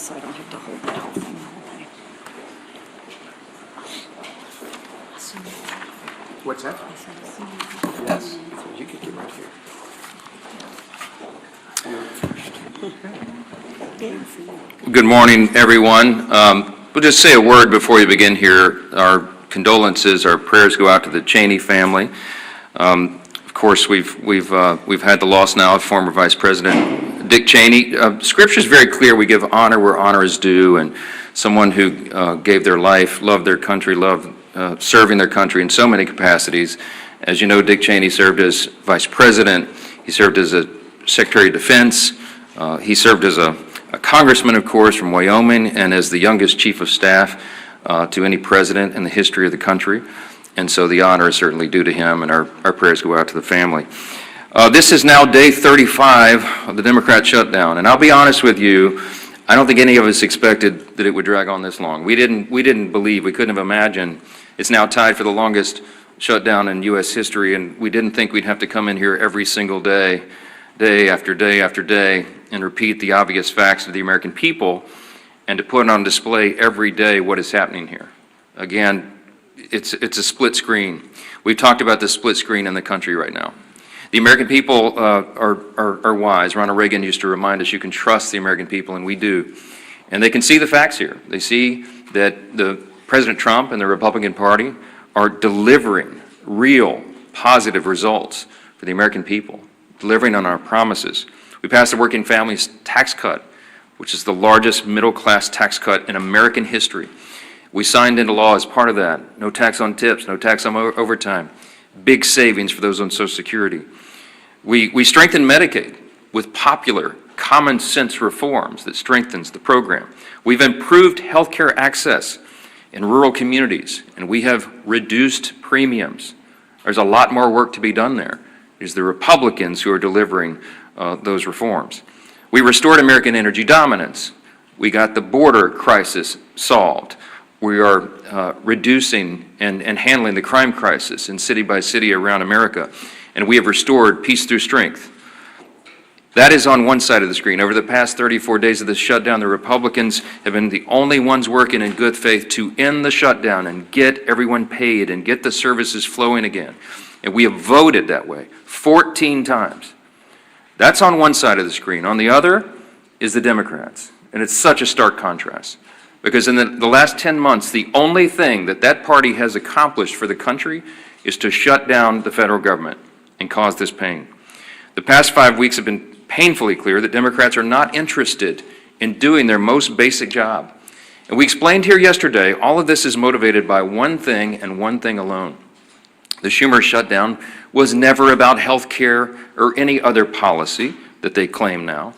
so I don't have to hold that whole thing. What's that? Yes. So you could get right here. Good morning, everyone. We'll just say a word before we begin here. Our condolences, our prayers go out to the Cheney family. Of course, we've had the loss now of former Vice President Dick Cheney. Scripture is very clear. We give honor where honor is due, and someone who gave their life, loved their country, loved serving their country in so many capacities. As you know, Dick Cheney served as Vice President. He served as a Secretary of Defense. He served as a congressman, of course, from Wyoming, and as the youngest chief of staff to any president in the history of the country. And so the honor is certainly due to him, and our prayers go out to the family. This is now day 35 of the Democrat shutdown, and I'll be honest with you, I don't think any of us expected that it would drag on this long. We didn't believe, we couldn't have imagined. It's now tied for the longest shutdown in U.S. history, and we didn't think we'd have to come in here every single day, day after day after day, and repeat the obvious facts to the American people, and to put on display every day what is happening here. Again, it's a split screen. We've talked about the split screen in the country right now. The American people are wise. Ronald Reagan used to remind us you can trust the American people, and we do. And they can see the facts here. They see that President Trump and the Republican Party are delivering real positive results for the American people, delivering on our promises. We passed the Working Families Tax Cut, which is the largest middle-class tax cut in American history. We signed into law as part of that. No tax on tips, no tax on overtime. Big savings for those on Social Security. We strengthened Medicaid with popular, common-sense reforms that strengthens the program. We've improved health care access in rural communities, and we have reduced premiums. There's a lot more work to be done there. It's the Republicans who are delivering those reforms. We restored American energy dominance. We got the border crisis solved. We are reducing and handling the crime crisis in city by city around America. And we have restored peace through strength. That is on one side of the screen. Over the past 34 days of the shutdown, the Republicans have been the only ones working in good faith to end the shutdown and get everyone paid and get the services flowing again. And we have voted that way 14 times. That's on one side of the screen. On the other is the Democrats. And it's such a stark contrast. Because in the last 10 months, the only thing that party has accomplished for the country is to shut down the federal government and cause this pain. The past 5 weeks have been painfully clear that Democrats are not interested in doing their most basic job. And we explained here yesterday, all of this is motivated by one thing and one thing alone. The Schumer shutdown was never about health care or any other policy that they claim now.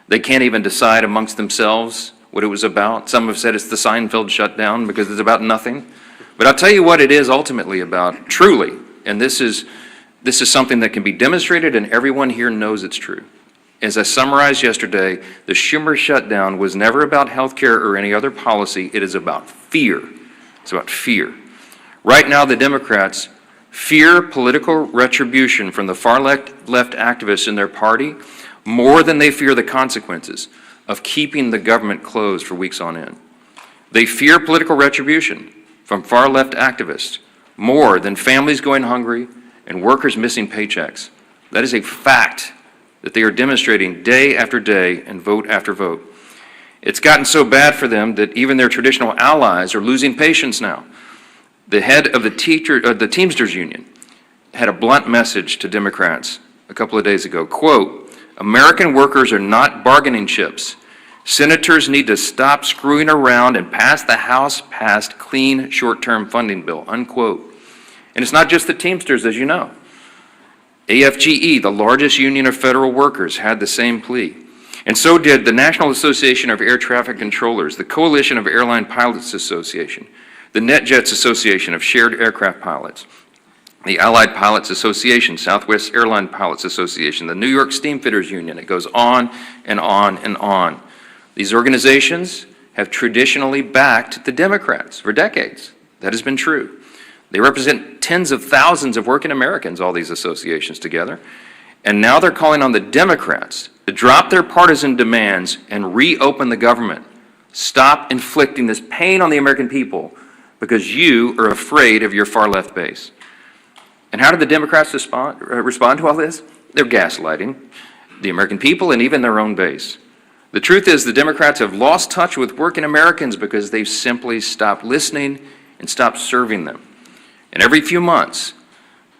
They can't even decide amongst themselves what it was about. Some have said it's the Seinfeld shutdown because it's about nothing. But I'll tell you what it is ultimately about, truly, and this is something that can be demonstrated and everyone here knows it's true. As I summarized yesterday, the Schumer shutdown was never about health care or any other policy. It is about fear. It's about fear. Right now, the Democrats fear political retribution from the far left activists in their party more than they fear the consequences of keeping the government closed for weeks on end. They fear political retribution from far left activists more than families going hungry and workers missing paychecks. That is a fact that they are demonstrating day after day and vote after vote. It's gotten so bad for them that even their traditional allies are losing patience now. The head of the Teamsters Union had a blunt message to Democrats a couple of days ago. Quote, "American workers are not bargaining chips. Senators need to stop screwing around and pass the House-passed clean short-term funding bill," unquote. And it's not just the Teamsters, as you know. AFGE, the largest union of federal workers, had the same plea. And so did the National Association of Air Traffic Controllers, the Coalition of Airline Pilots Association, the NetJets Association of Shared Aircraft Pilots, the Allied Pilots Association, Southwest Airline Pilots Association, the New York Steamfitters Union. It goes on and on and on. These organizations have traditionally backed the Democrats for decades. That has been true. They represent tens of thousands of working Americans, all these associations together. And now they're calling on the Democrats to drop their partisan demands and reopen the government Stop inflicting this pain on the American people because you are afraid of your far-left base. And how did the Democrats respond to all this? They're gaslighting the American people and even their own base. The truth is the Democrats have lost touch with working Americans because they've simply stopped listening and stopped serving them. And every few months,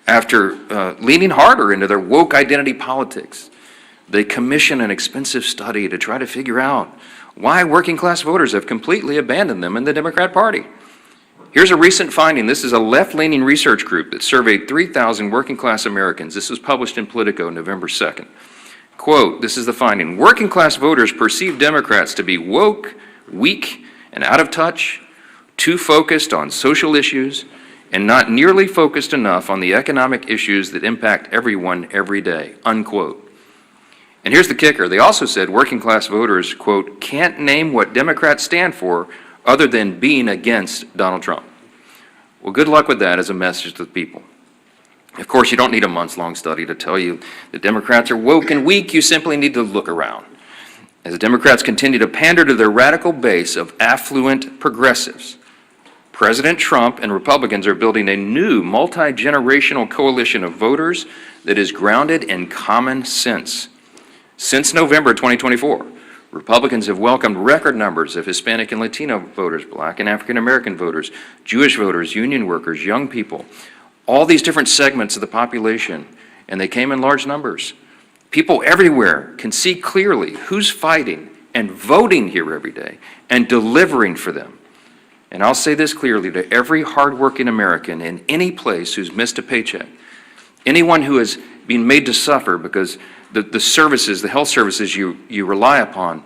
after leaning harder into their woke identity politics, they commission an expensive study to try to figure out why working class voters have completely abandoned them in the Democrat Party. Here's a recent finding. This is a left-leaning research group that surveyed 3,000 working class Americans. This was published in Politico November 2nd. Quote, this is the finding: working class voters perceive Democrats to be woke, weak, and out of touch, too focused on social issues, and not nearly focused enough on the economic issues that impact everyone every day, unquote. And here's the kicker. They also said working class voters, quote, can't name what Democrats stand for other than being against Donald Trump. Well, good luck with that as a message to the people. Of course, you don't need a months-long study to tell you that Democrats are woke and weak. You simply need to look around. As the Democrats continue to pander to their radical base of affluent progressives, President Trump and Republicans are building a new multi-generational coalition of voters that is grounded in common sense. Since November 2024, Republicans have welcomed record numbers of Hispanic and Latino voters, Black and African American voters, Jewish voters, union workers, young people, all these different segments of the population, and they came in large numbers. People everywhere can see clearly who's fighting and voting here every day and delivering for them. And I'll say this clearly to every hardworking American in any place who's missed a paycheck, anyone who has been made to suffer because the services, the health services you rely upon,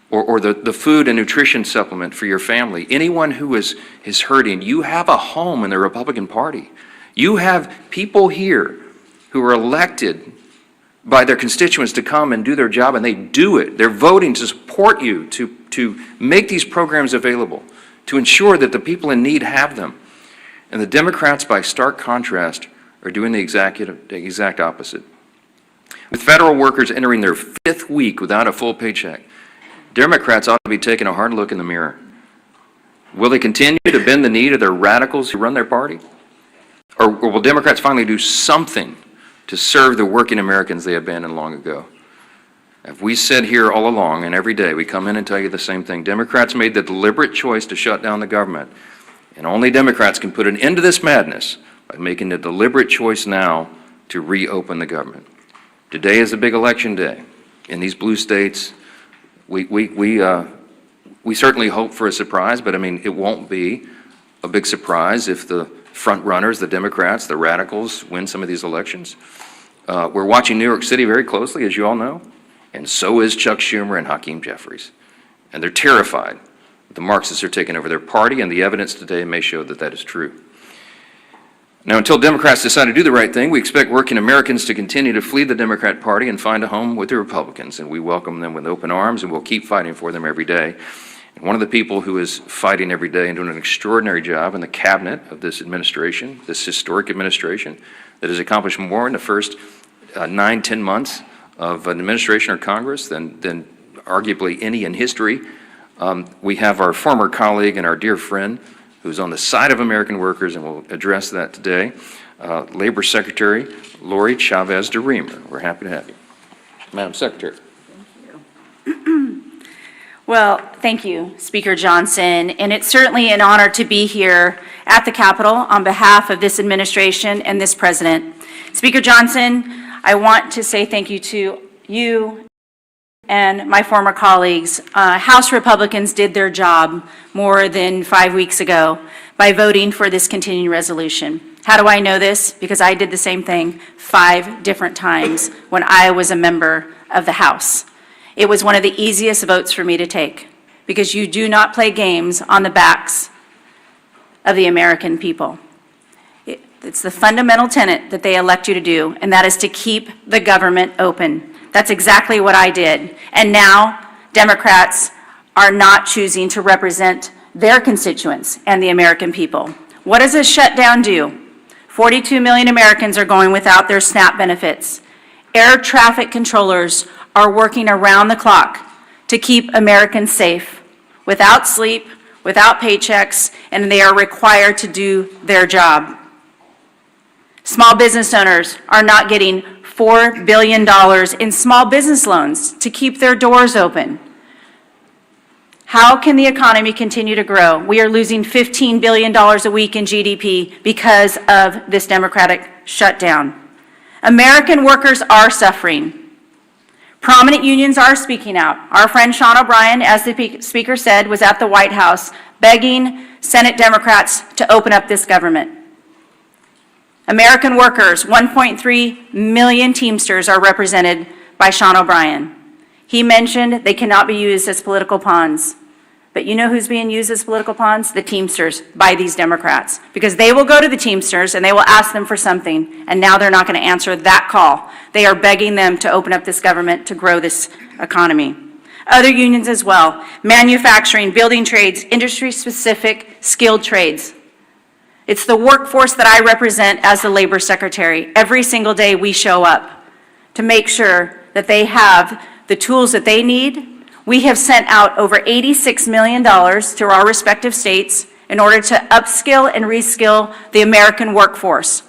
or the food and nutrition supplement for your family, anyone who is hurting, you have a home in the Republican Party. You have people here who are elected by their constituents to come and do their job, and they do it. They're voting to support you, to make these programs available, to ensure that the people in need have them. And the Democrats, by stark contrast, are doing the exact opposite. With federal workers entering their 5th week without a full paycheck, Democrats ought to be taking a hard look in the mirror. Will they continue to bend the knee to their radicals who run their party? Or will Democrats finally do something to serve the working Americans they abandoned long ago? As we said here all along, and every day we come in and tell you the same thing, Democrats made the deliberate choice to shut down the government, and only Democrats can put an end to this madness by making the deliberate choice now to reopen the government. Today is a big election day. In these blue states, we certainly hope for a surprise, but I mean, it won't be a big surprise if the front runners, the Democrats, the radicals, win some of these elections. We're watching New York City very closely, as you all know, and so is Chuck Schumer and Hakeem Jeffries. And they're terrified that the Marxists are taking over their party, and the evidence today may show that that is true. Now, until Democrats decide to do the right thing, we expect working Americans to continue to flee the Democrat Party and find a home with the Republicans, and we welcome them with open arms, and we'll keep fighting for them every day. And one of the people who is fighting every day and doing an extraordinary job in the cabinet of this administration, this historic administration, that has accomplished more in the first 9-10 months of an administration or Congress than arguably any in history. We have our former colleague and our dear friend who's on the side of American workers, and we'll address that today, Labor Secretary Lori Chavez de Reamer. We're happy to have you. Madam Secretary. Well, thank you, Speaker Johnson, and it's certainly an honor to be here at the Capitol on behalf of this administration and this president. Speaker Johnson, I want to say thank you to you and my former colleagues. House Republicans did their job more than 5 weeks ago by voting for this continuing resolution. How do I know this? Because I did the same thing 5 different times when I was a member of the House. It was one of the easiest votes for me to take because you do not play games on the backs of the American people. It's the fundamental tenet that they elect you to do, and that is to keep the government open. That's exactly what I did. And now Democrats are not choosing to represent their constituents and the American people. What does a shutdown do? 42 million Americans are going without their SNAP benefits. Air traffic controllers are working around the clock to keep Americans safe without sleep, without paychecks, and they are required to do their job. Small business owners are not getting $4 billion in small business loans to keep their doors open. How can the economy continue to grow? We are losing $15 billion a week in GDP because of this Democratic shutdown. American workers are suffering. Prominent unions are speaking out. Our friend Sean O'Brien, as the Speaker said, was at the White House begging Senate Democrats to open up this government. American workers, 1.3 million Teamsters are represented by Sean O'Brien. He mentioned they cannot be used as political pawns. But you know who's being used as political pawns? The Teamsters by these Democrats. Because they will go to the Teamsters and they will ask them for something, and now they're not going to answer that call. They are begging them to open up this government to grow this economy. Other unions as well, manufacturing, building trades, industry-specific skilled trades. It's the workforce that I represent as the Labor Secretary. Every single day we show up to make sure that they have the tools that they need. We have sent out over $86 million to our respective states in order to upskill and reskill the American workforce.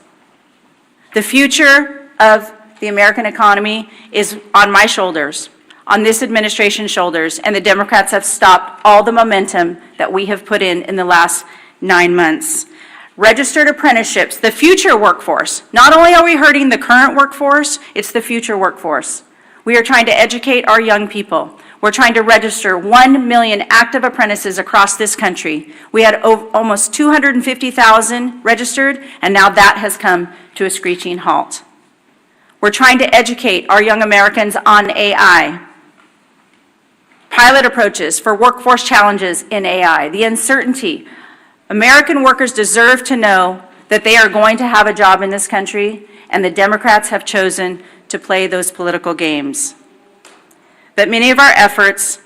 The future of the American economy is on my shoulders, on this administration's shoulders, and the Democrats have stopped all the momentum that we have put in the last 9 months. Registered apprenticeships, the future workforce. Not only are we hurting the current workforce, it's the future workforce. We are trying to educate our young people. We're trying to register 1 million active apprentices across this country. We had almost 250,000 registered, and now that has come to a screeching halt. We're trying to educate our young Americans on AI. Pilot approaches for workforce challenges in AI, the uncertainty. American workers deserve to know that they are going to have a job in this country, and the Democrats have chosen to play those political games. But many of our efforts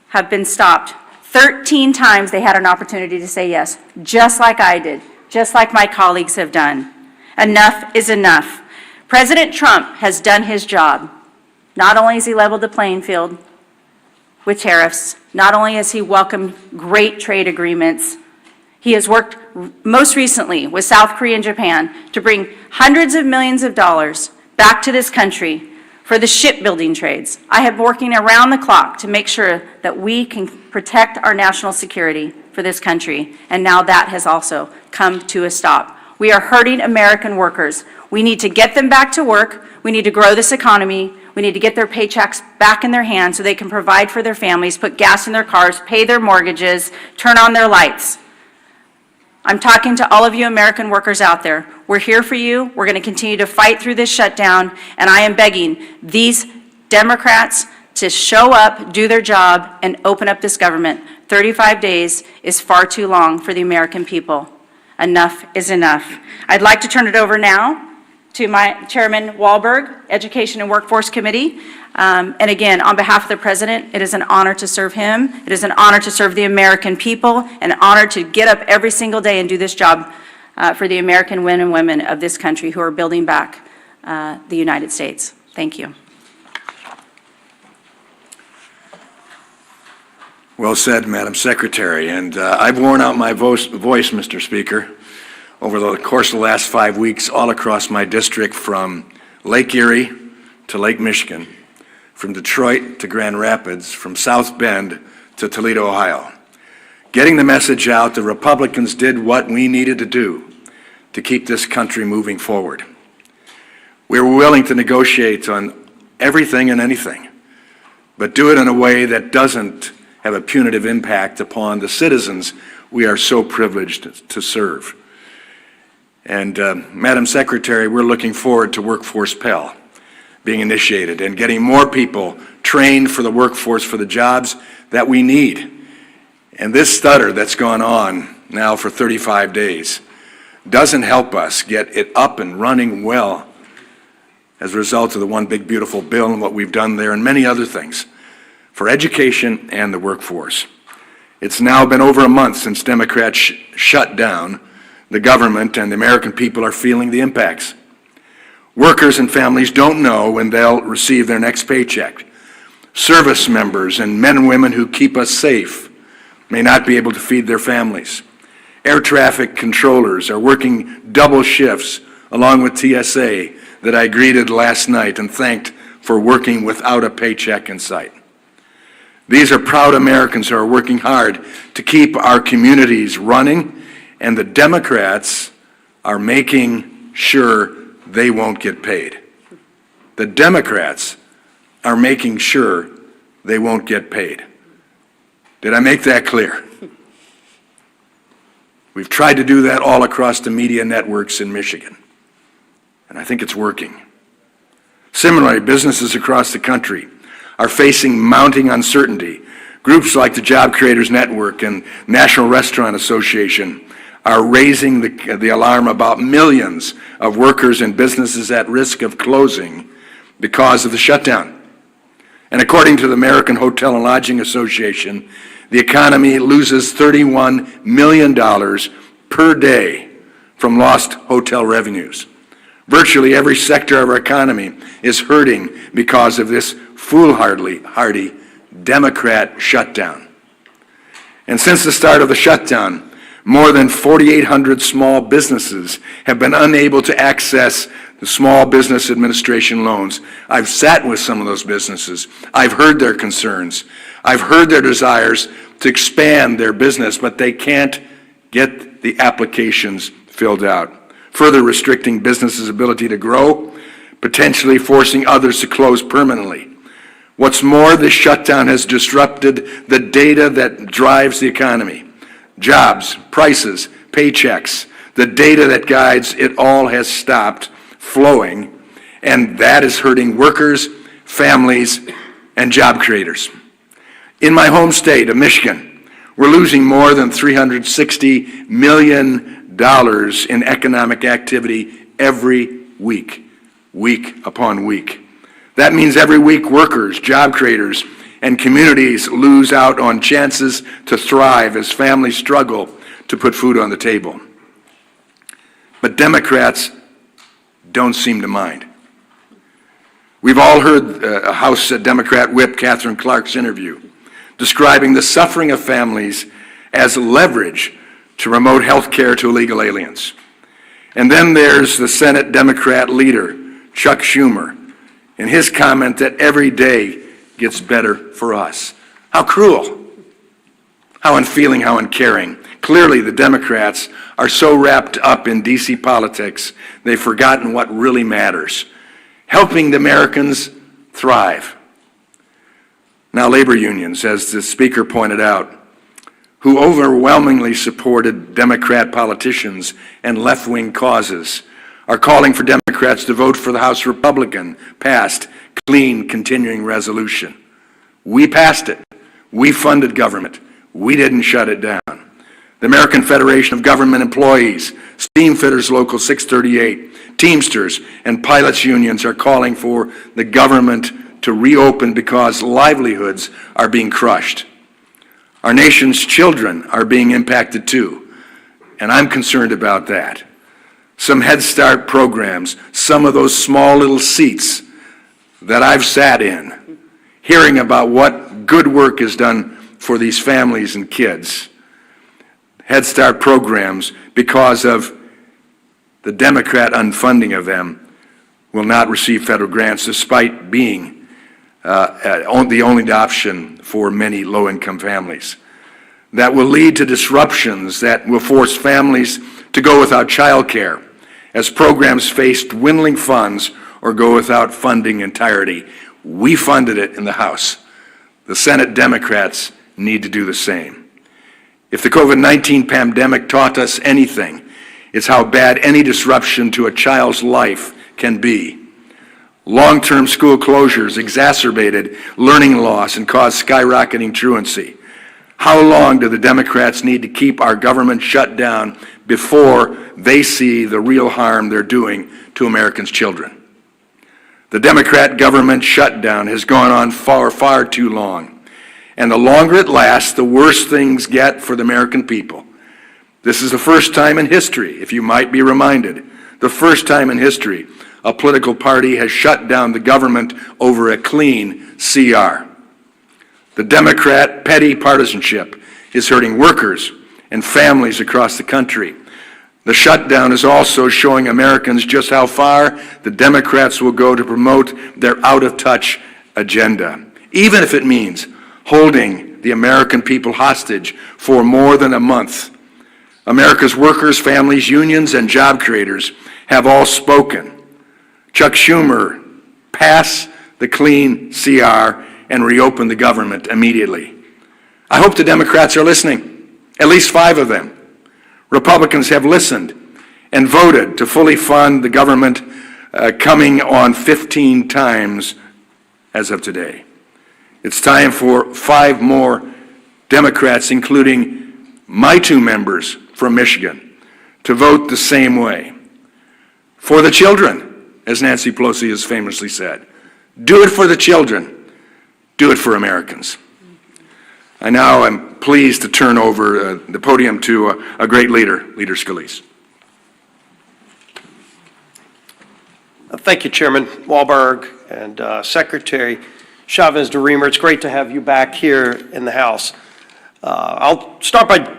have been stopped. 13 times they had an opportunity to say yes, just like I did, just like my colleagues have done. Enough is enough. President Trump has done his job. Not only has he leveled the playing field with tariffs, not only has he welcomed great trade agreements, he has worked most recently with South Korea and Japan to bring hundreds of millions of dollars back to this country for the shipbuilding trades. I have been working around the clock to make sure that we can protect our national security for this country, and now that has also come to a stop. We are hurting American workers. We need to get them back to work. We need to grow this economy. We need to get their paychecks back in their hands so they can provide for their families, put gas in their cars, pay their mortgages, turn on their lights. I'm talking to all of you American workers out there. We're here for you. We're going to continue to fight through this shutdown, and I am begging these Democrats to show up, do their job, and open up this government. 35 days is far too long for the American people. Enough is enough. I'd like to turn it over now to my Chairman Wahlberg, Education and Workforce Committee. And again, on behalf of the President, it is an honor to serve him. It is an honor to serve the American people, an honor to get up every single day and do this job for the American men and women of this country who are building back the United States. Thank you. Well said, Madam Secretary. And I've worn out my voice, Mr. Speaker, over the course of the last 5 weeks all across my district, from Lake Erie to Lake Michigan, from Detroit to Grand Rapids, from South Bend to Toledo, Ohio. Getting the message out, the Republicans did what we needed to do to keep this country moving forward. We were willing to negotiate on everything and anything, but do it in a way that doesn't have a punitive impact upon the citizens we are so privileged to serve. And Madam Secretary, we're looking forward to Workforce Pell being initiated and getting more people trained for the workforce for the jobs that we need. And this stutter that's gone on now for 35 days doesn't help us get it up and running well as a result of the One Big Beautiful Bill and what we've done there and many other things for education and the workforce. It's now been over a month since Democrats shut down the government, and the American people are feeling the impacts. Workers and families don't know when they'll receive their next paycheck. Service members and men and women who keep us safe may not be able to feed their families. Air traffic controllers are working double shifts along with TSA that I greeted last night and thanked for working without a paycheck in sight. These are proud Americans who are working hard to keep our communities running, and the Democrats are making sure they won't get paid. The Democrats are making sure they won't get paid. Did I make that clear? We've tried to do that all across the media networks in Michigan, and I think it's working. Similarly, businesses across the country are facing mounting uncertainty. Groups like the Job Creators Network and National Restaurant Association are raising the alarm about millions of workers and businesses at risk of closing because of the shutdown. And according to the American Hotel and Lodging Association, the economy loses $31 million per day from lost hotel revenues. Virtually every sector of our economy is hurting because of this foolhardy Democrat shutdown. And since the start of the shutdown, more than 4,800 small businesses have been unable to access the Small Business Administration loans. I've sat with some of those businesses. I've heard their concerns. I've heard their desires to expand their business, but they can't get the applications filled out, further restricting businesses' ability to grow, potentially forcing others to close permanently. What's more, this shutdown has disrupted the data that drives the economy. Jobs, prices, paychecks, the data that guides it all has stopped flowing, and that is hurting workers, families, and job creators. In my home state of Michigan, we're losing more than $360 million in economic activity every week, week upon week. That means every week workers, job creators, and communities lose out on chances to thrive as families struggle to put food on the table. But Democrats don't seem to mind. We've all heard House Democrat Whip Catherine Clark's interview describing the suffering of families as leverage to remote health care to illegal aliens. And then there's the Senate Democrat leader, Chuck Schumer, in his comment that every day gets better for us. How cruel, how unfeeling, how uncaring. Clearly, the Democrats are so wrapped up in D.C. politics, they've forgotten what really matters, helping the Americans thrive. Now, labor unions, as the speaker pointed out, who overwhelmingly supported Democrat politicians and left-wing causes, are calling for Democrats to vote for the House Republican-passed clean continuing resolution. We passed it. We funded government. We didn't shut it down. The American Federation of Government Employees, Steamfitters Local 638, Teamsters, and pilots unions are calling for the government to reopen because livelihoods are being crushed. Our nation's children are being impacted too, and I'm concerned about that. Some Head Start programs, some of those small little seats that I've sat in, hearing about what good work is done for these families and kids. Head Start programs, because of the Democrat unfunding of them, will not receive federal grants despite being the only option for many low-income families. That will lead to disruptions that will force families to go without child care as programs face dwindling funds or go without funding entirely. We funded it in the House. The Senate Democrats need to do the same. If the COVID-19 pandemic taught us anything, it's how bad any disruption to a child's life can be. Long-term school closures exacerbated learning loss and caused skyrocketing truancy. How long do the Democrats need to keep our government shut down before they see the real harm they're doing to Americans' children? The Democrat government shutdown has gone on far too long. And the longer it lasts, the worse things get for the American people. This is the first time in history, if you might be reminded, the first time in history a political party has shut down the government over a clean CR. The Democrat petty partisanship is hurting workers and families across the country. The shutdown is also showing Americans just how far the Democrats will go to promote their out-of-touch agenda, even if it means holding the American people hostage for more than a month. America's workers, families, unions, and job creators have all spoken. Chuck Schumer, pass the clean CR and reopen the government immediately. I hope the Democrats are listening, at least 5 of them. Republicans have listened and voted to fully fund the government, coming on 15 times as of today. It's time for 5 more Democrats, including my 2 members from Michigan, to vote the same way. For the children, as Nancy Pelosi has famously said. Do it for the children. Do it for Americans. I now am pleased to turn over the podium to a great leader, Leader Scalise. Thank you, Chairman Walberg and Secretary Chavez-DeRemer. It's great to have you back here in the House. I'll start by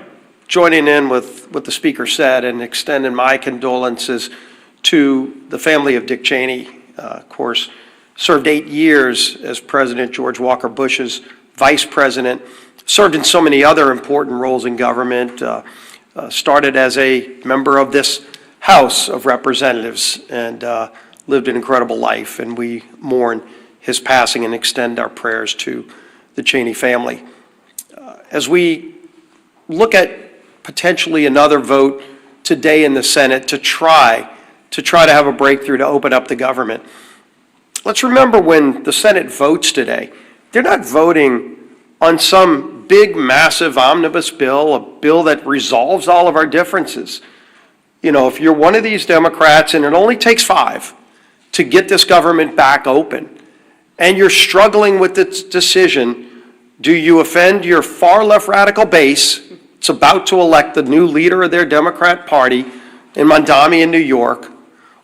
joining in with what the Speaker said and extending my condolences to the family of Dick Cheney. Of course, served 8 years as President George Walker Bush's Vice President, served in so many other important roles in government, started as a member of this House of Representatives, and lived an incredible life, and we mourn his passing and extend our prayers to the Cheney family. As we look at potentially another vote today in the Senate to try to have a breakthrough to open up the government, let's remember when the Senate votes today, they're not voting on some big, massive omnibus bill, a bill that resolves all of our differences. You know, if you're one of these Democrats, and it only takes 5 to get this government back open, and you're struggling with this decision, do you offend your far left radical base? It's about to elect the new leader of their Democrat Party in Mondami in New York,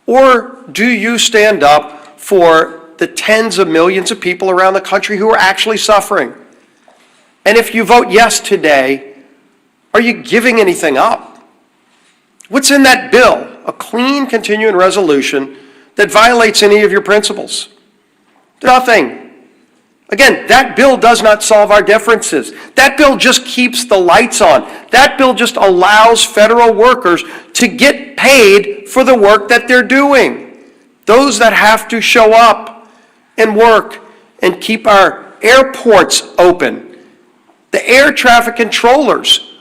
or do you stand up for the tens of millions of people around the country who are actually suffering? And if you vote yes today, are you giving anything up? What's in that bill? A clean continuing resolution that violates any of your principles? Nothing. Again, that bill does not solve our differences. That bill just keeps the lights on. That bill just allows federal workers to get paid for the work that they're doing. Those that have to show up and work and keep our airports open. The air traffic controllers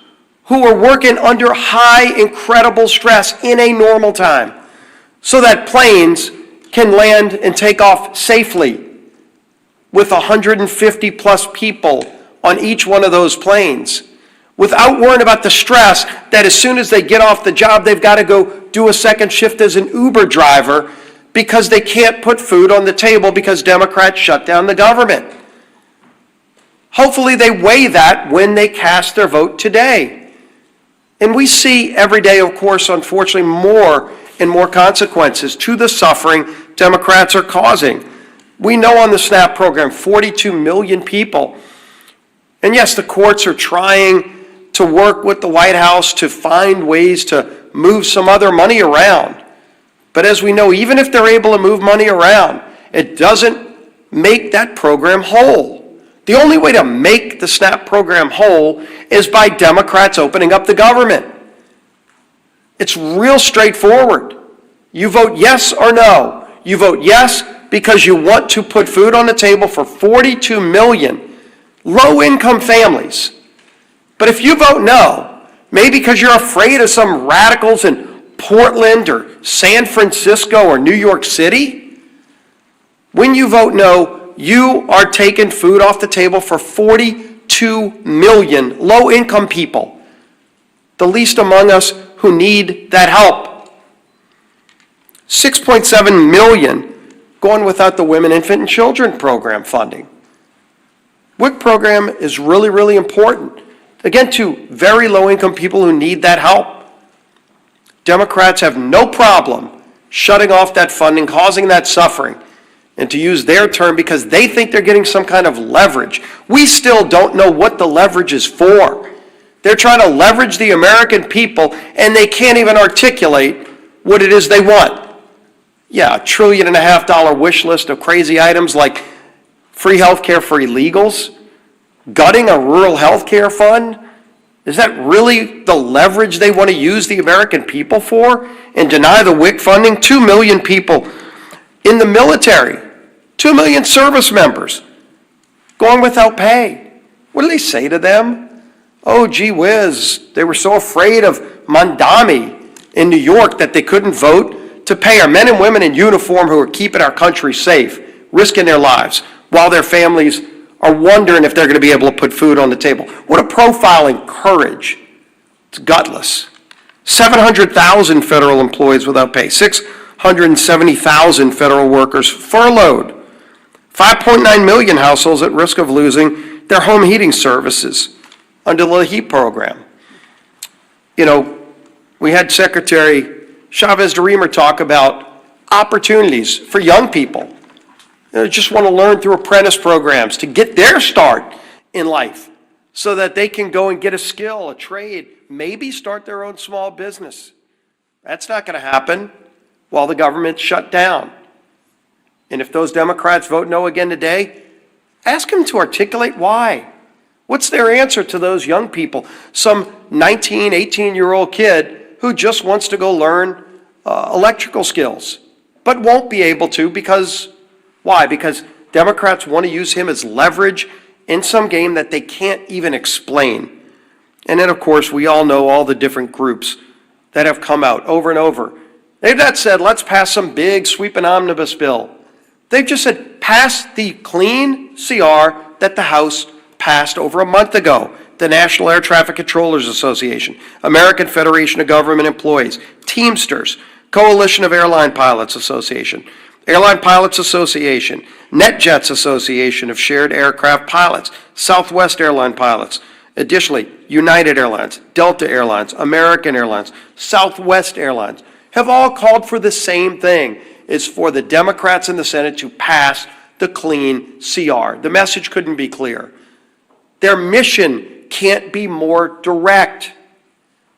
who are working under high, incredible stress in a normal time so that planes can land and take off safely with 150 plus people on each one of those planes without worrying about the stress that as soon as they get off the job, they've got to go do a second shift as an Uber driver because they can't put food on the table because Democrats shut down the government. Hopefully they weigh that when they cast their vote today. And we see every day, of course, unfortunately, more and more consequences to the suffering Democrats are causing. We know on the SNAP program, 42 million people. And yes, the courts are trying to work with the White House to find ways to move some other money around. But as we know, even if they're able to move money around, it doesn't make that program whole. The only way to make the SNAP program whole is by Democrats opening up the government. It's real straightforward. You vote yes or no. You vote yes because you want to put food on the table for 42 million low-income families. But if you vote no, maybe because you're afraid of some radicals in Portland or San Francisco or New York City, when you vote no, you are taking food off the table for 42 million low-income people, the least among us who need that help. 6.7 million going without the Women, Infant, and Children program funding. WIC program is really, really important, again, to very low-income people who need that help. Democrats have no problem shutting off that funding, causing that suffering, and to use their term, because they think they're getting some kind of leverage. We still don't know what the leverage is for. They're trying to leverage the American people, and they can't even articulate what it is they want. Yeah, $1.5 trillion wish list of crazy items like free health care for illegals, gutting a rural health care fund. Is that really the leverage they want to use the American people for and deny the WIC funding? 2 million people in the military, 2 million service members going without pay. What do they say to them? Oh, gee whiz, they were so afraid of Mandami in New York that they couldn't vote to pay our men and women in uniform who are keeping our country safe, risking their lives, while their families are wondering if they're going to be able to put food on the table. What a profile in courage. It's gutless. 700,000 federal employees without pay, 670,000 federal workers furloughed, 5.9 million households at risk of losing their home heating services under the heat program. You know, we had Secretary Chavez DeRemer talk about opportunities for young people that just want to learn through apprentice programs to get their start in life so that they can go and get a skill, a trade, maybe start their own small business. That's not going to happen while the government's shut down. And if those Democrats vote no again today, ask them to articulate why. What's their answer to those young people? Some 19, 18-year-old kid who just wants to go learn electrical skills, but won't be able to because, why? Because Democrats want to use him as leverage in some game that they can't even explain. And then, of course, we all know all the different groups that have come out over and over. They've not said, let's pass some big sweeping omnibus bill. They've just said, pass the clean CR that the House passed over a month ago. The National Air Traffic Controllers Association, American Federation of Government Employees, Teamsters, Coalition of Airline Pilots Association, Airline Pilots Association, NetJets Association of Shared Aircraft Pilots, Southwest Airline Pilots, additionally, United Airlines, Delta Airlines, American Airlines, Southwest Airlines, have all called for the same thing. It's for the Democrats in the Senate to pass the clean CR. The message couldn't be clearer. Their mission can't be more direct.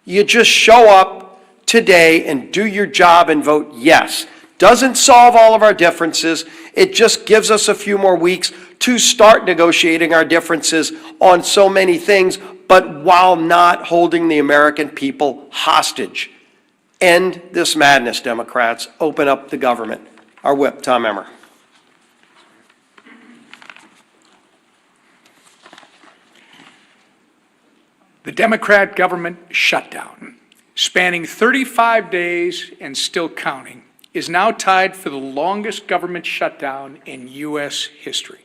You just show up today and do your job and vote yes. Doesn't solve all of our differences. It just gives us a few more weeks to start negotiating our differences on so many things, but while not holding the American people hostage. End this madness, Democrats. Open up the government. Our whip, Tom Emmer. The Democrat government shutdown, spanning 35 days and still counting, is now tied for the longest government shutdown in U.S. history.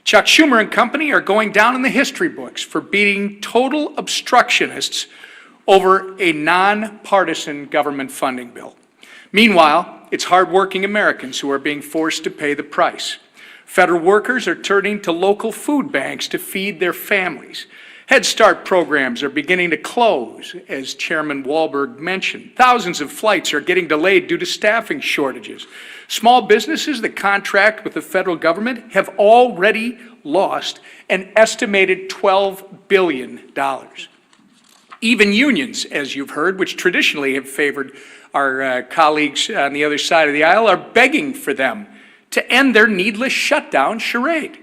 Chuck Schumer and company are going down in the history books for beating total obstructionists over a nonpartisan government funding bill. Meanwhile, it's hardworking Americans who are being forced to pay the price. Federal workers are turning to local food banks to feed their families. Head Start programs are beginning to close, as Chairman Wahlberg mentioned. Thousands of flights are getting delayed due to staffing shortages. Small businesses that contract with the federal government have already lost an estimated $12 billion. Even unions, as you've heard, which traditionally have favored our colleagues on the other side of the aisle, are begging for them to end their needless shutdown charade.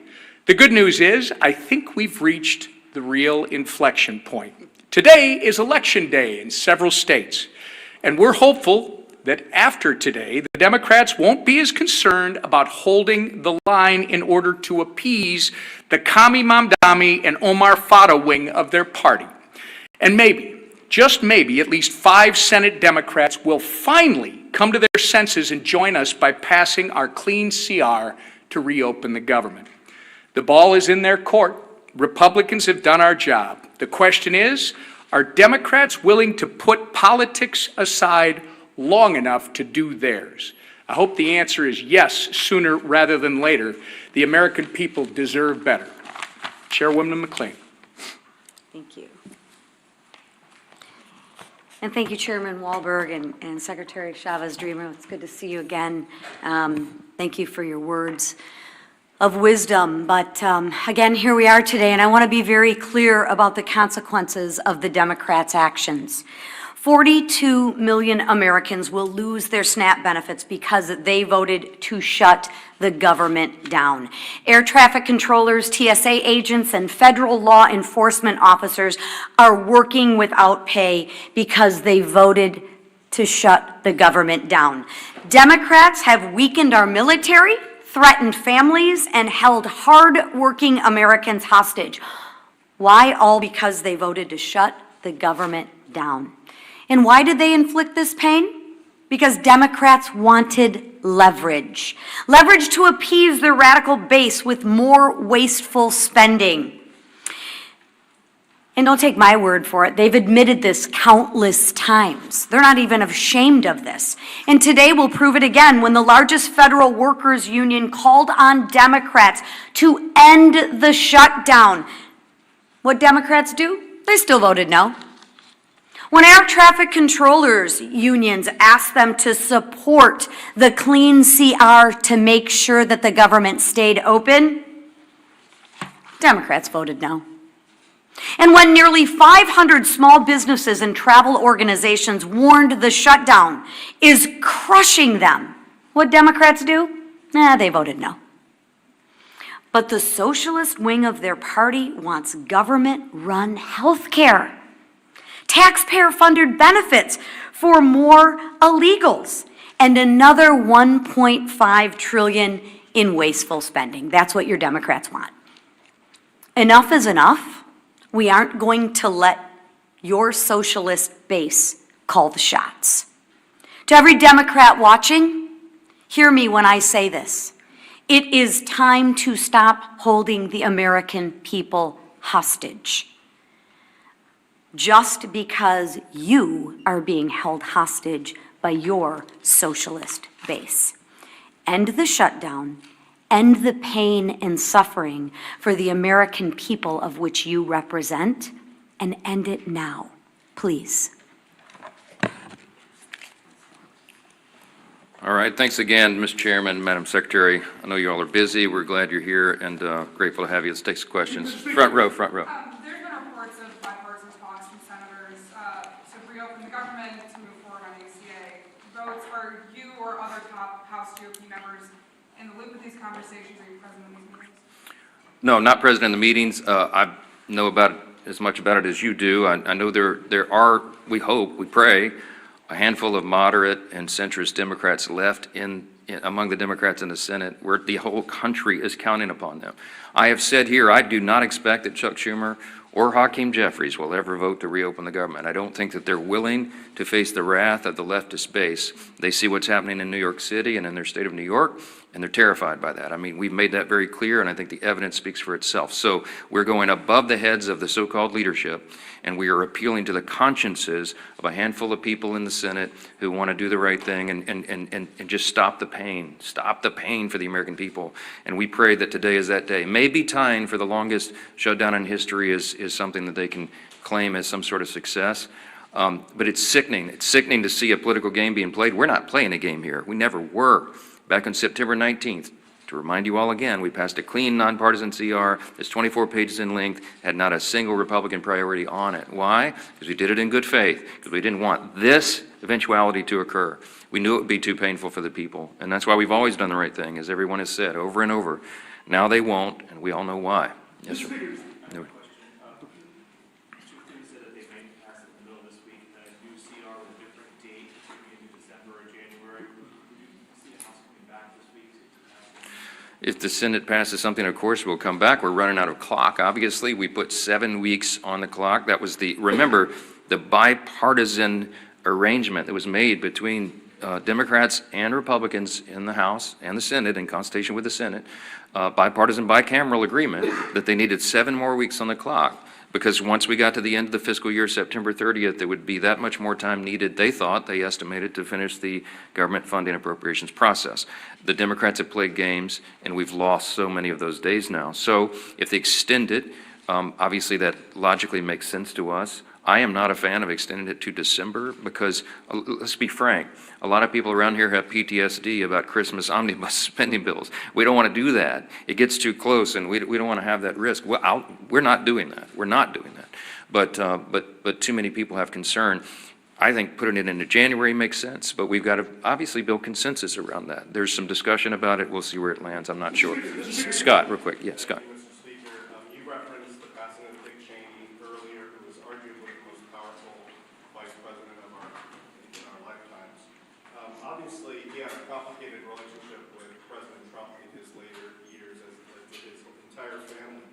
The good news is, I think we've reached the real inflection point. Today is election day in several states, and we're hopeful that after today, the Democrats won't be as concerned about holding the line in order to appease the Kami Mamdani and Omar Fata wing of their party. And maybe, just maybe, at least 5 Senate Democrats will finally come to their senses and join us by passing our clean CR to reopen the government. The ball is in their court. Republicans have done our job. The question is, are Democrats willing to put politics aside long enough to do theirs? I hope the answer is yes, sooner rather than later. The American people deserve better. Chairwoman McLean. Thank you. And thank you, Chairman Wahlberg and Secretary Chavez DeRemer. It's good to see you again. Thank you for your words. of wisdom, but again, here we are today, and I want to be very clear about the consequences of the Democrats' actions. 42 million Americans will lose their SNAP benefits because they voted to shut the government down. Air traffic controllers, TSA agents, and federal law enforcement officers are working without pay because they voted to shut the government down. Democrats have weakened our military, threatened families, and held hard-working Americans hostage. Why? All because they voted to shut the government down. And why did they inflict this pain? Because Democrats wanted leverage. Leverage to appease their radical base with more wasteful spending. And don't take my word for it, they've admitted this countless times. They're not even ashamed of this. And today we'll prove it again when the largest federal workers union called on Democrats to end the shutdown. What Democrats do? They still voted no. When air traffic controllers unions asked them to support the clean CR to make sure that the government stayed open, Democrats voted no. And when nearly 500 small businesses and travel organizations warned the shutdown is crushing them, what Democrats do? They voted no. But the socialist wing of their party wants government-run health care, taxpayer-funded benefits for more illegals, and another $1.5 trillion in wasteful spending. That's what your Democrats want. Enough is enough. We aren't going to let your socialist base call the shots. To every Democrat watching, hear me when I say this. It is time to stop holding the American people hostage. Just because you are being held hostage by your socialist base. End the shutdown, end the pain and suffering for the American people of which you represent, and end it now, please. All right, thanks again, Mr. Chairman, Madam Secretary. I know you all are busy. We're glad you're here and grateful to have you. Let's take some questions. Front row, front row. There's been reports of bipartisan talks from senators to reopen the government to move forward on ACA votes. Are you or other top House GOP members in the loop with these conversations? Are you present in these meetings? No, not present in the meetings. I know about as much about it as you do. I know there are, we hope, we pray, a handful of moderate and centrist Democrats left among the Democrats in the Senate, where the whole country is counting upon them. I have said here, I do not expect that Chuck Schumer or Hakeem Jeffries will ever vote to reopen the government. I don't think that they're willing to face the wrath of the leftist base. They see what's happening in New York City and in their state of New York, and they're terrified by that. I mean, we've made that very clear, and I think the evidence speaks for itself. So we're going above the heads of the so-called leadership, and we are appealing to the consciences of a handful of people in the Senate who want to do the right thing and just stop the pain for the American people. And we pray that today is that day. Maybe tying for the longest shutdown in history is something that they can claim as some sort of success. But it's sickening. It's sickening to see a political game being played. We're not playing a game here. We never were. Back on September 19th, to remind you all again, we passed a clean, nonpartisan CR that's 24 pages in length, had not a single Republican priority on it. Why? Because we did it in good faith, because we didn't want this eventuality to occur. We knew it would be too painful for the people, and that's why we've always done the right thing, as everyone has said over and over. Now they won't, and we all know why. Yes, sir. No. If the Senate passes something, of course, we'll come back. We're running out of clock, obviously. We put 7 weeks on the clock. That was remember, the bipartisan arrangement that was made between Democrats and Republicans in the House and the Senate, in consultation with the Senate, bipartisan, bicameral agreement that they needed 7 more weeks on the clock. Because once we got to the end of the fiscal year, September 30th, there would be that much more time needed, they estimated, to finish the government funding appropriations process. The Democrats have played games, and we've lost so many of those days now. So if they extend it, obviously that logically makes sense to us. I am not a fan of extending it to December because, let's be frank, a lot of people around here have PTSD about Christmas omnibus spending bills. We don't want to do that. It gets too close, and we don't want to have that risk. Well, we're not doing that. We're not doing that. But too many people have concern. I think putting it into January makes sense, but we've got to obviously build consensus around that. There's some discussion about it. We'll see where it lands. I'm not sure. Scott, real quick. Yeah, Scott. Mr. Speaker, you referenced the passing of Dick Cheney earlier, who was arguably the most powerful vice president in our lifetimes. Obviously, he had a complicated relationship with President Trump in his later years, as did his entire family.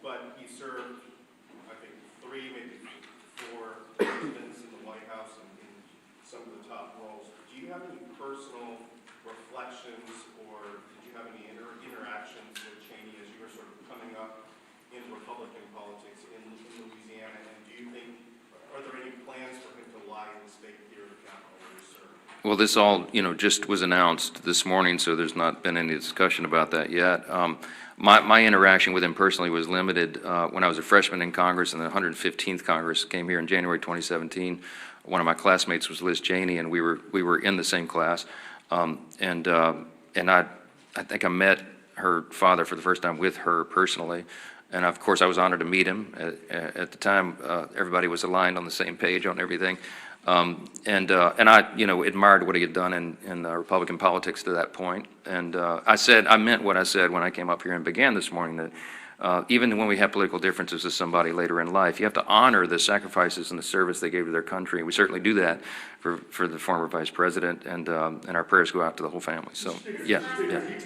But he served, I think, 3, maybe 4 presidents in the White House and in some of the top roles. Do you have any personal reflections, or did you have any interactions with Cheney as you were sort of coming up in Republican politics in Louisiana? And do you think, are there any plans for him to lie in the state here at the Capitol where he served? Well, this all, just was announced this morning, so there's not been any discussion about that yet. My interaction with him personally was limited when I was a freshman in Congress, and the 115th Congress came here in January 2017. One of my classmates was Liz Cheney, and we were in the same class. And I think I met her father for the first time with her personally. And of course, I was honored to meet him. At the time, everybody was aligned on the same page on everything. And I, admired what he had done in Republican politics to that point. And I meant what I said when I came up here and began this morning, that even when we have political differences with somebody later in life, you have to honor the sacrifices and the service they gave to their country. We certainly do that for the former vice president, and our prayers go out to the whole family. So, yeah.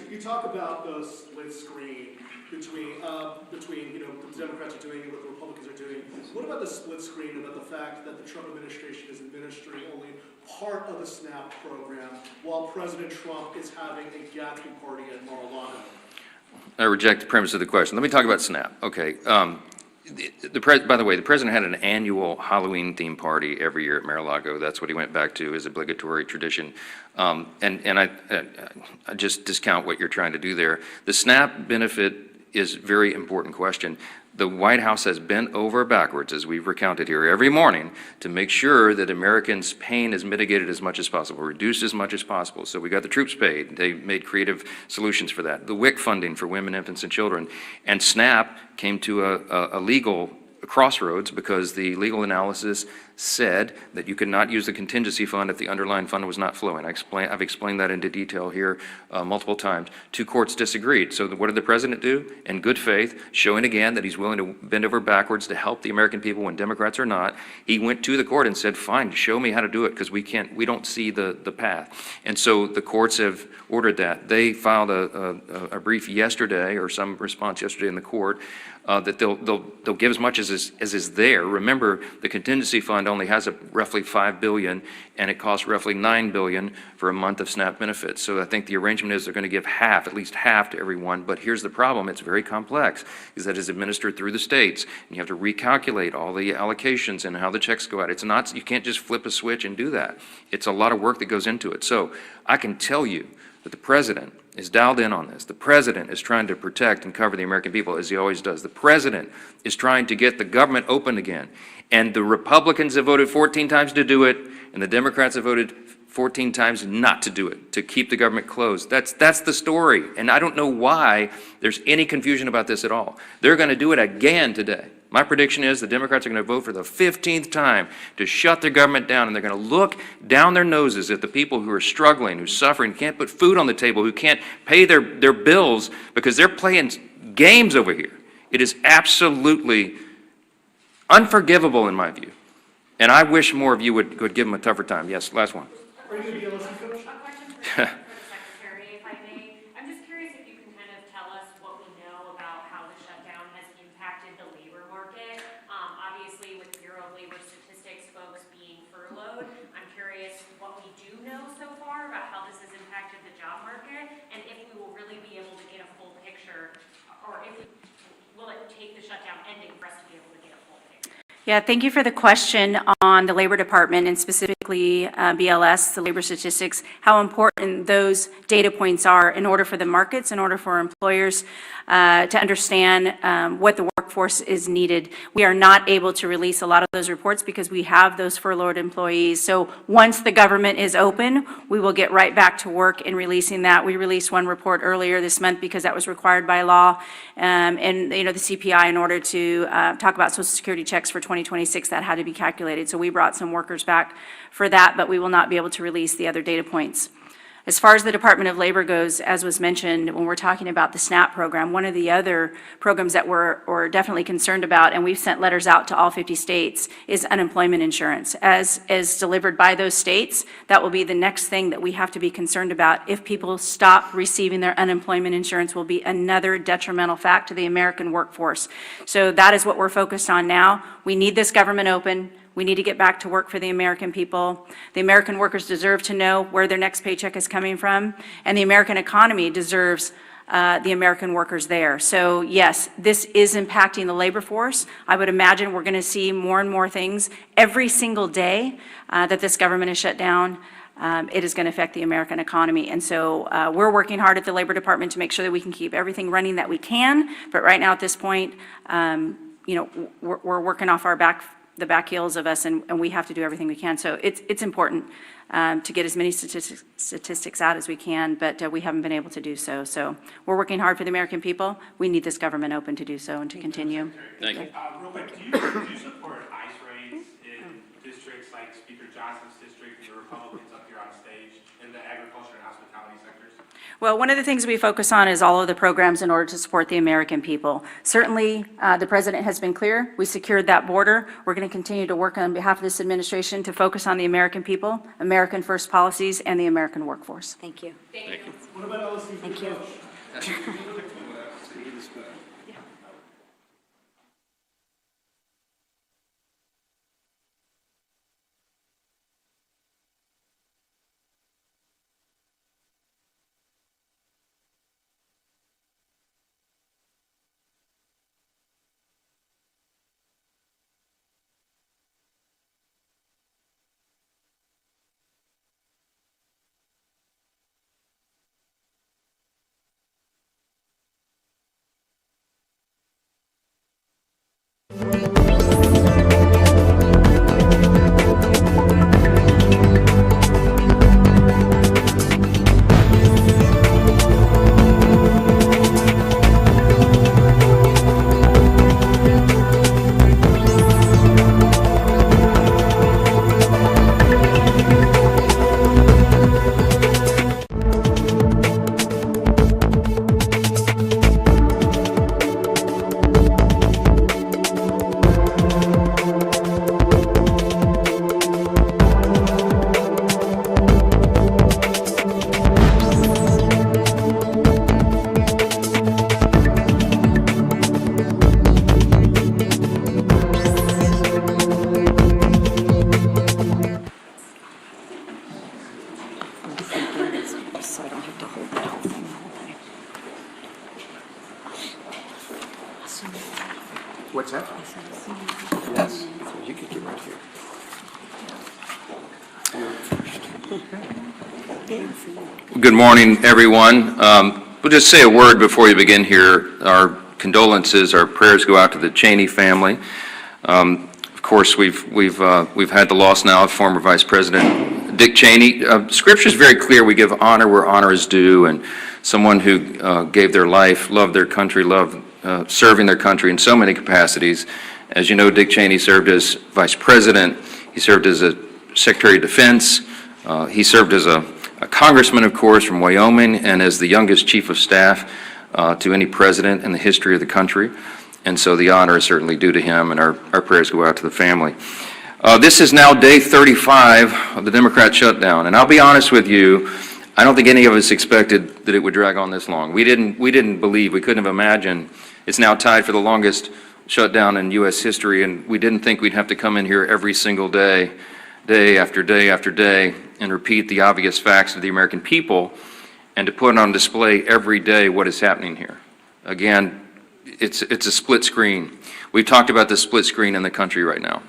You talk about the split screen between the Democrats are doing and what the Republicans are doing. What about the split screen about the fact that the Trump administration is administering only part of the SNAP program while President Trump is having a Gatsby party at Mar-a-Lago? I reject the premise of the question. Let me talk about SNAP. Okay. By the way, the president had an annual Halloween theme party every year at Mar-a-Lago. That's what he went back to as obligatory tradition. And I just discount what you're trying to do there. The SNAP benefit is a very important question. The White House has bent over backwards, as we've recounted here every morning, to make sure that Americans' pain is mitigated as much as possible, reduced as much as possible. So we got the troops paid. They made creative solutions for that. The WIC funding for women, infants, and children. And SNAP came to a legal crossroads because the legal analysis said that you could not use the contingency fund if the underlying fund was not flowing. I've explained that into detail here multiple times. 2 courts disagreed. So what did the president do? In good faith, showing again that he's willing to bend over backwards to help the American people when Democrats are not, he went to the court and said, fine, show me how to do it, because we don't see the path. And so the courts have ordered that. They filed a brief yesterday, or some response yesterday in the court, that they'll give as much as is there. Remember, the contingency fund only has roughly $5 billion, and it costs roughly $9 billion for a month of SNAP benefits. So I think the arrangement is they're going to give half, at least half, to everyone. But here's the problem: it's very complex, is that it's administered through the states, and you have to recalculate all the allocations and how the checks go out. It's not, you can't just flip a switch and do that. It's a lot of work that goes into it. So I can tell you that the president is dialed in on this. The president is trying to protect and cover the American people, as he always does. The president is trying to get the government open again. And the Republicans have voted 14 times to do it, and the Democrats have voted 14 times not to do it, to keep the government closed. That's the story. And I don't know why there's any confusion about this at all. They're going to do it again today. My prediction is the Democrats are going to vote for the 15th time to shut their government down, and they're going to look down their noses at the people who are struggling, who are suffering, can't put food on the table, who can't pay their bills because they're playing games over here. It is absolutely unforgivable in my view. And I wish more of you would give them a tougher time. Yes, last one. Are you going to be able to finish? A question for the Secretary, if I may. I'm just curious if you can kind of tell us what we know about how the shutdown has impacted the labor market. Obviously, with Bureau of Labor Statistics folks being furloughed, I'm curious what we do know so far about how this has impacted the job market, and if we will really be able to get a full picture, or if will it take the shutdown ending for us to be able to get a full picture? Yeah, thank you for the question on the Labor Department, and specifically BLS, the labor statistics, how important those data points are in order for the markets, in order for employers to understand what the workforce workforce is needed. We are not able to release a lot of those reports because we have those furloughed employees. So once the government is open, we will get right back to work in releasing that. We released one report earlier this month because that was required by law. And, you know, the CPI, in order to talk about Social Security checks for 2026, that had to be calculated. So we brought some workers back for that, but we will not be able to release the other data points. As far as the Department of Labor goes, as was mentioned, when we're talking about the SNAP program, one of the other programs that we're definitely concerned about, and we've sent letters out to all 50 states, is unemployment insurance. As delivered by those states, that will be the next thing that we have to be concerned about. If people stop receiving their unemployment insurance, will be another detrimental fact to the American workforce. So that is what we're focused on now. We need this government open. We need to get back to work for the American people. The American workers deserve to know where their next paycheck is coming from, and the American economy deserves the American workers there. So yes, this is impacting the labor force. I would imagine we're going to see more and more things every single day that this government is shut down. It is going to affect the American economy. And so we're working hard at the Labor Department to make sure that we can keep everything running that we can. But right now at this point, you know, we're working off the back heels of us, and we have to do everything we can. So it's important to get as many statistics out as we can, but we haven't been able to do so. So we're working hard for the American people. We need this government open to do so and to continue. Thank you. Real quick, do you support ICE raids in districts like Speaker Johnson's district and the Republicans up here on stage in the agriculture and hospitality sectors? Well, one of the things we focus on is all of the programs in order to support the American people. Certainly, the president has been clear. We secured that border. We're going to continue to work on behalf of this administration to focus on the American people, American first policies, and the American workforce. Thank you. Thank you. What about LSU? Thank you. So I don't have to hold that whole thing the whole time. What's that? Yes. You could get right here. Good morning, everyone. We'll just say a word before you begin here. Our condolences, our prayers go out to the Cheney family. Of course, we've had the loss now of former Vice President Dick Cheney. Scripture is very clear. We give honor where honor is due, and someone who gave their life, loved their country, loved serving their country in so many capacities. As you know, Dick Cheney served as Vice President. He served as a Secretary of Defense. He served as a congressman, of course, from Wyoming, and as the youngest chief of staff to any president in the history of the country. And so the honor is certainly due to him, and our prayers go out to the family. This is now day 35 of the Democrat shutdown, and I'll be honest with you, I don't think any of us expected that it would drag on this long. We didn't believe, we couldn't have imagined. It's now tied for the longest shutdown in U.S. history, and we didn't think we'd have to come in here every single day, day after day after day, and repeat the obvious facts to the American people, and to put on display every day what is happening here. Again, it's a split screen. We've talked about the split screen in the country right now.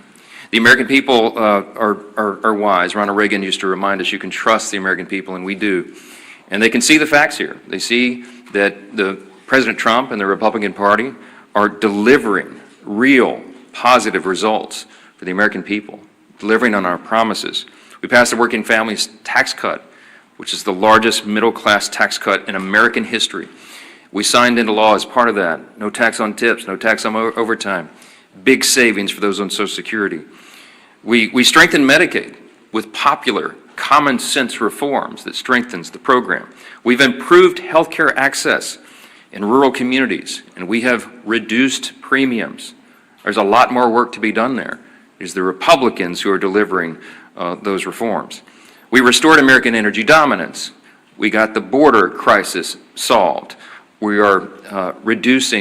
The American people are wise. Ronald Reagan used to remind us you can trust the American people, and we do. And they can see the facts here. They see that President Trump and the Republican Party are delivering real positive results for the American people, delivering on our promises. We passed the Working Families Tax Cut, which is the largest middle-class tax cut in American history. We signed into law as part of that, no tax on tips, no tax on overtime, big savings for those on Social Security. We strengthened Medicaid with popular, common-sense reforms that strengthens the program. We've improved healthcare access in rural communities, and we have reduced premiums. There's a lot more work to be done there. It's the Republicans who are delivering those reforms. We restored American energy dominance. We got the border crisis solved. We are reducing